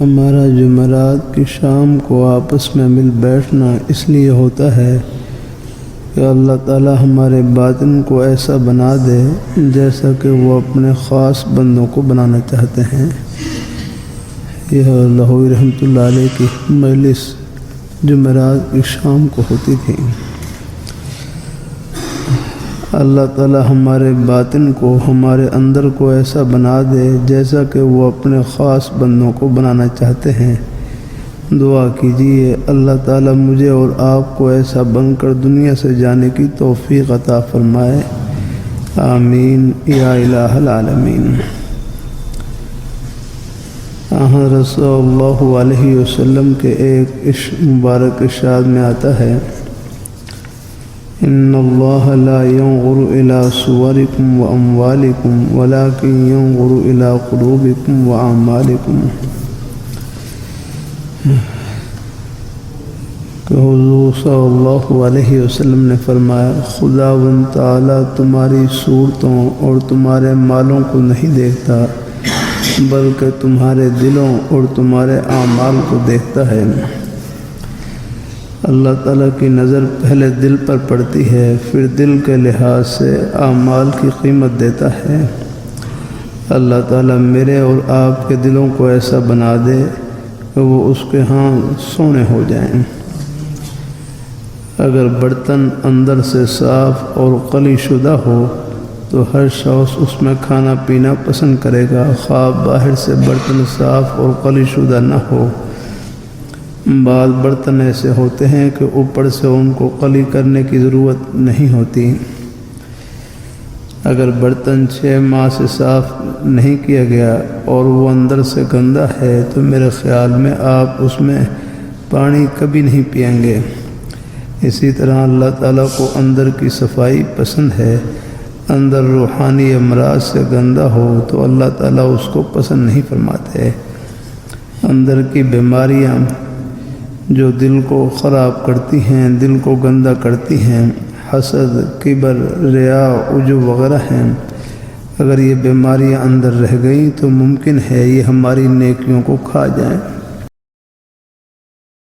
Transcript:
ہمارا جمعرات کی شام کو آپس میں مل بیٹھنا اس لیے ہوتا ہے کہ اللہ تعالی ہمارے باطن کو ایسا بنا دے جیسا کہ وہ اپنے خاص بندوں کو بنانا چاہتے ہیں۔ یہ لاہوری رحمۃ اللہ علیہ کی مجلس جمعرات کی شام کو ہوتی تھی۔ اللہ تعالی ہمارے باطن کو، ہمارے اندر کو ایسا بنا دے جیسا کہ وہ اپنے خاص بندوں کو بنانا چاہتے ہیں۔ دعا کیجیے اللہ تعالی مجھے اور آپ کو ایسا بن کر دنیا سے جانے کی توفیق عطا فرمائے، آمین یا الہ العالمین۔ حضرت صلی اللہ علیہ وسلم کے ایک مبارک ارشاد میں آتا ہے، ان اللہ لا ينظر الى صورکم واموالکم ولکن ينظر الى قلوبکم واعمالکم، کہ حضور صلی اللہ علیہ وسلم نے فرمایا خداوند تعالیٰ تمہاری صورتوں اور تمہارے مالوں کو نہیں دیکھتا بلکہ تمہارے دلوں اور تمہارے اعمال کو دیکھتا ہے۔ اللہ تعالیٰ کی نظر پہلے دل پر پڑتی ہے، پھر دل کے لحاظ سے اعمال کی قیمت دیتا ہے۔ اللہ تعالیٰ میرے اور آپ کے دلوں کو ایسا بنا دے کہ وہ اس کے ہاں سونے ہو جائیں۔ اگر برتن اندر سے صاف اور قلی شدہ ہو تو ہر شخص اس میں کھانا پینا پسند کرے گا، خواہ باہر سے برتن صاف اور قلی شدہ نہ ہو۔ بعض برتن ایسے ہوتے ہیں کہ اوپر سے ان کو قلی کرنے کی ضرورت نہیں ہوتی۔ اگر برتن 6 ماہ سے صاف نہیں کیا گیا اور وہ اندر سے گندا ہے تو میرے خیال میں آپ اس میں پانی کبھی نہیں پئیں گے۔ اسی طرح اللہ تعالیٰ کو اندر کی صفائی پسند ہے۔ اندر روحانی امراض سے گندہ ہو تو اللہ تعالیٰ اس کو پسند نہیں فرماتے۔ اندر کی بیماریاں جو دل کو خراب کرتی ہیں، دل کو گندہ کرتی ہیں، حسد، کبر، ریا، عجب وغیرہ ہیں، اگر یہ بیماریاں اندر رہ گئیں تو ممکن ہے یہ ہماری نیکیوں کو کھا جائیں۔